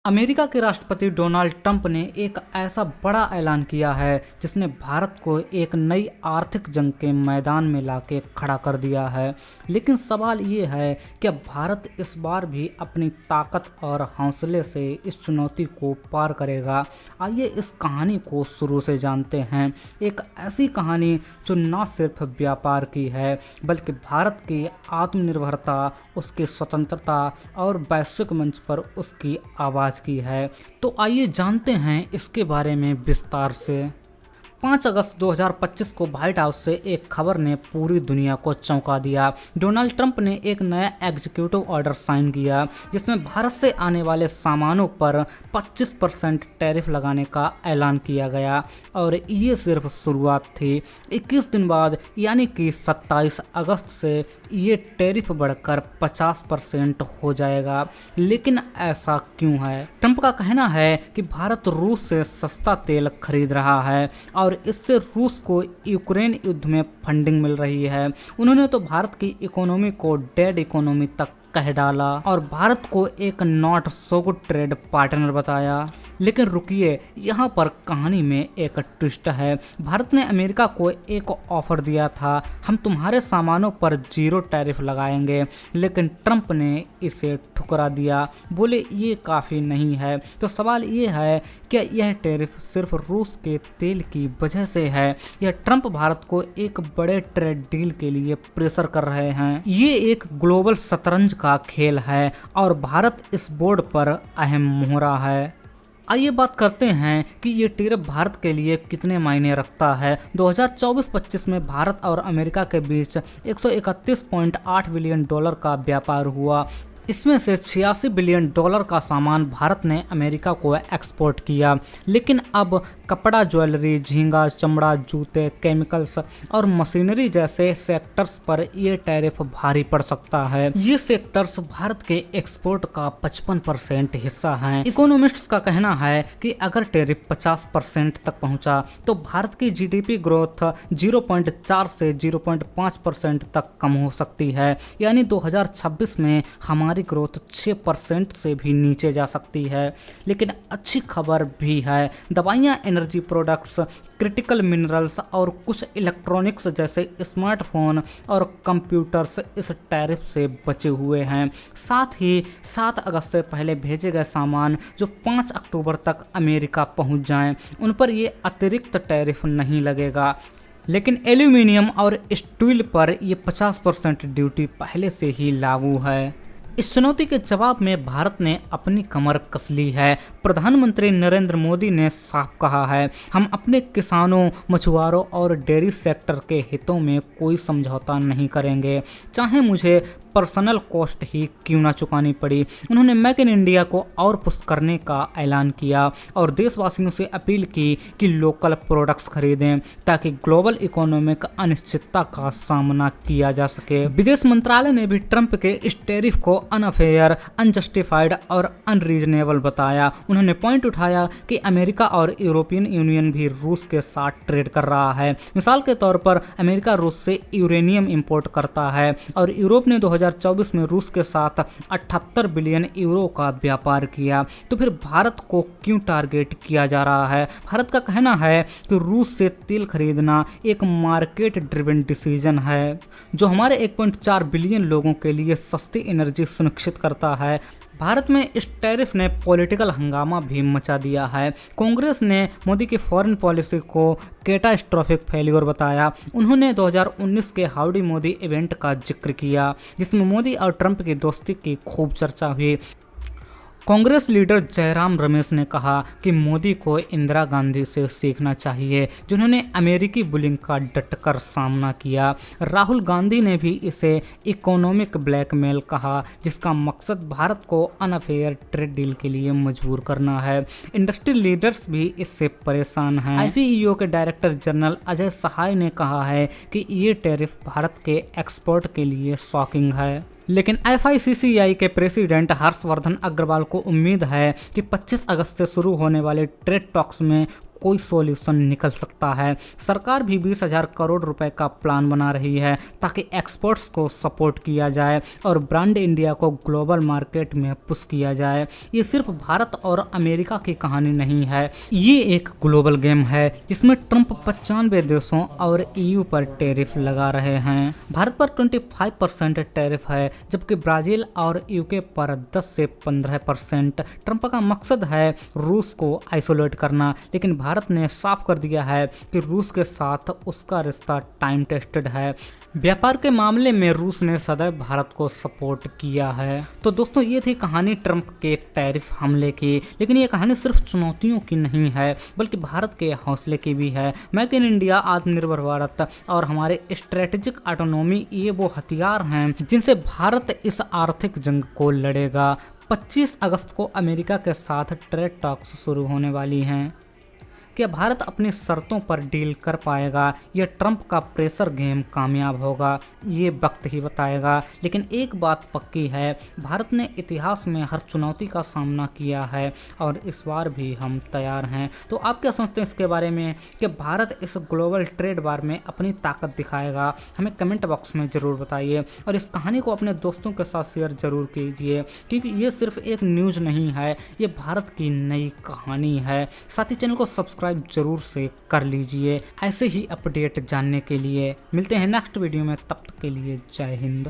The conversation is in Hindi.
अमेरिका के राष्ट्रपति डोनाल्ड ट्रंप ने एक ऐसा बड़ा ऐलान किया है जिसने भारत को एक नई आर्थिक जंग के मैदान में लाके खड़ा कर दिया है। लेकिन सवाल ये है कि भारत इस बार भी अपनी ताकत और हौसले से इस चुनौती को पार करेगा। आइए इस कहानी को शुरू से जानते हैं। एक ऐसी कहानी जो न सिर्फ व्यापार की है बल्कि भारत की आत्मनिर्भरता, उसकी स्वतंत्रता और वैश्विक मंच पर उसकी आवाज़ की है। तो आइए जानते हैं इसके बारे में विस्तार से। 5 अगस्त 2025 को व्हाइट हाउस से एक खबर ने पूरी दुनिया को चौंका दिया। डोनाल्ड ट्रंप ने एक नया एग्जीक्यूटिव ऑर्डर साइन किया जिसमें भारत से आने वाले सामानों पर 25% टैरिफ लगाने का ऐलान किया गया और ये सिर्फ शुरुआत थी। 21 दिन बाद यानी कि 27 अगस्त से ये टैरिफ बढ़कर 50% हो जाएगा। लेकिन ऐसा क्यों है? ट्रंप का कहना है कि भारत रूस से सस्ता तेल खरीद रहा है और इससे रूस को यूक्रेन युद्ध में फंडिंग मिल रही है। उन्होंने तो भारत की इकोनॉमी को डेड इकोनॉमी तक कह डाला और भारत को एक not so good trade partner बताया। लेकिन रुकिए, यहाँ पर कहानी में एक ट्विस्ट है। भारत ने अमेरिका को एक ऑफर दिया था, हम तुम्हारे सामानों पर 0 टैरिफ लगाएंगे, लेकिन ट्रंप ने इसे ठुकरा दिया, बोले ये काफ़ी नहीं है। तो सवाल ये है कि यह टैरिफ सिर्फ रूस के तेल की वजह से है या ट्रंप भारत को एक बड़े ट्रेड डील के लिए प्रेशर कर रहे हैं? ये एक ग्लोबल शतरंज का खेल है और भारत इस बोर्ड पर अहम मोहरा है। आइए बात करते हैं कि ये टैरिफ भारत के लिए कितने मायने रखता है। 2024-25 में भारत और अमेरिका के बीच 131.8 बिलियन डॉलर का व्यापार हुआ। इसमें से 86 बिलियन डॉलर का सामान भारत ने अमेरिका को एक्सपोर्ट किया। लेकिन अब कपड़ा, ज्वेलरी, झींगा, चमड़ा, जूते, केमिकल्स और मशीनरी जैसे सेक्टर्स पर यह टैरिफ भारी पड़ सकता है। ये सेक्टर्स भारत के एक्सपोर्ट का 55% हिस्सा हैं। इकोनॉमिस्ट्स का कहना है कि अगर टैरिफ 50% तक पहुंचा तो भारत की जीडीपी ग्रोथ 0.4 से 0.5% तक कम हो सकती है। यानी 2026 में हमारी ग्रोथ 6% से भी नीचे जा सकती है। लेकिन अच्छी खबर भी है, दवाइयाँ, एनर्जी प्रोडक्ट्स, क्रिटिकल मिनरल्स और कुछ इलेक्ट्रॉनिक्स जैसे स्मार्टफोन और कंप्यूटर्स इस टैरिफ से बचे हुए हैं। साथ ही 7 अगस्त से पहले भेजे गए सामान जो 5 अक्टूबर तक अमेरिका पहुंच जाएं, उन पर ये अतिरिक्त टैरिफ नहीं लगेगा। लेकिन एल्यूमिनियम और स्टील पर ये 50% ड्यूटी पहले से ही लागू है। इस चुनौती के जवाब में भारत ने अपनी कमर कस ली है। प्रधानमंत्री नरेंद्र मोदी ने साफ कहा है, हम अपने किसानों, मछुआरों और डेयरी सेक्टर के हितों में कोई समझौता नहीं करेंगे, चाहे मुझे पर्सनल कॉस्ट ही क्यों ना चुकानी पड़ी। उन्होंने मेक इन इंडिया को और पुश करने का ऐलान किया और देशवासियों से अपील की कि लोकल प्रोडक्ट्स खरीदें ताकि ग्लोबल इकोनॉमिक अनिश्चितता का सामना किया जा सके। विदेश मंत्रालय ने भी ट्रंप के इस टैरिफ को अनफेयर, अनजस्टिफाइड और अनरीजनेबल बताया। उन्होंने पॉइंट उठाया कि अमेरिका और यूरोपियन यूनियन भी रूस के साथ ट्रेड कर रहा है। मिसाल के तौर पर अमेरिका रूस से यूरेनियम इंपोर्ट करता है और यूरोप ने 2024 में रूस के साथ 78 बिलियन यूरो का व्यापार किया। तो फिर भारत को क्यों टारगेट किया जा रहा है? भारत का कहना है कि रूस से तेल खरीदना एक मार्केट ड्रिवन डिसीजन है जो हमारे 1.4 बिलियन लोगों के लिए सस्ती एनर्जी सुनिश्चित करता है। भारत में इस टैरिफ ने पॉलिटिकल हंगामा भी मचा दिया है। कांग्रेस ने मोदी की फॉरेन पॉलिसी को कैटास्ट्रोफिक फेल्योर बताया। उन्होंने 2019 के हाउडी मोदी इवेंट का जिक्र किया जिसमें मोदी और ट्रंप की दोस्ती की खूब चर्चा हुई। कांग्रेस लीडर जयराम रमेश ने कहा कि मोदी को इंदिरा गांधी से सीखना चाहिए जिन्होंने अमेरिकी बुलिंग का डटकर सामना किया। राहुल गांधी ने भी इसे इकोनॉमिक ब्लैकमेल कहा जिसका मकसद भारत को अनफेयर ट्रेड डील के लिए मजबूर करना है। इंडस्ट्री लीडर्स भी इससे परेशान हैं। आईपीईओ के डायरेक्टर जनरल अजय सहाय ने कहा है कि ये टैरिफ भारत के एक्सपोर्ट के लिए शॉकिंग है। लेकिन FICCI के प्रेसिडेंट हर्षवर्धन अग्रवाल को उम्मीद है कि 25 अगस्त से शुरू होने वाले ट्रेड टॉक्स में कोई सॉल्यूशन निकल सकता है। सरकार भी 20,000 करोड़ रुपए का प्लान बना रही है ताकि एक्सपर्ट्स को सपोर्ट किया जाए और ब्रांड इंडिया को ग्लोबल मार्केट में पुश किया जाए। ये सिर्फ भारत और अमेरिका की कहानी नहीं है, ये एक ग्लोबल गेम है जिसमें ट्रंप 95 देशों और EU पर टैरिफ लगा रहे हैं। भारत पर 25% टैरिफ है, जबकि ब्राज़ील और UK पर 10 से 15%। ट्रंप का मकसद है रूस को आइसोलेट करना, लेकिन भारत ने साफ कर दिया है कि रूस के साथ उसका रिश्ता टाइम टेस्टेड है। व्यापार के मामले में रूस ने सदैव भारत को सपोर्ट किया है। तो दोस्तों, ये थी कहानी ट्रंप के टैरिफ हमले की, लेकिन ये कहानी सिर्फ चुनौतियों की नहीं है बल्कि भारत के हौसले की भी है। मेक इन इंडिया, आत्मनिर्भर भारत और हमारे स्ट्रेटेजिक ऑटोनॉमी, ये वो हथियार हैं जिनसे भारत इस आर्थिक जंग को लड़ेगा। 25 अगस्त को अमेरिका के साथ ट्रेड टॉक्स शुरू होने वाली हैं। क्या भारत अपनी शर्तों पर डील कर पाएगा या ट्रंप का प्रेशर गेम कामयाब होगा, ये वक्त ही बताएगा। लेकिन एक बात पक्की है, भारत ने इतिहास में हर चुनौती का सामना किया है और इस बार भी हम तैयार हैं। तो आप क्या सोचते हैं इसके बारे में कि भारत इस ग्लोबल ट्रेड वार में अपनी ताकत दिखाएगा? हमें कमेंट बॉक्स में ज़रूर बताइए और इस कहानी को अपने दोस्तों के साथ शेयर ज़रूर कीजिए, क्योंकि ये सिर्फ एक न्यूज़ नहीं है, ये भारत की नई कहानी है। साथ ही चैनल को सब्सक्राइब जरूर से कर लीजिए ऐसे ही अपडेट जानने के लिए। मिलते हैं नेक्स्ट वीडियो में, तब तक के लिए जय हिंद।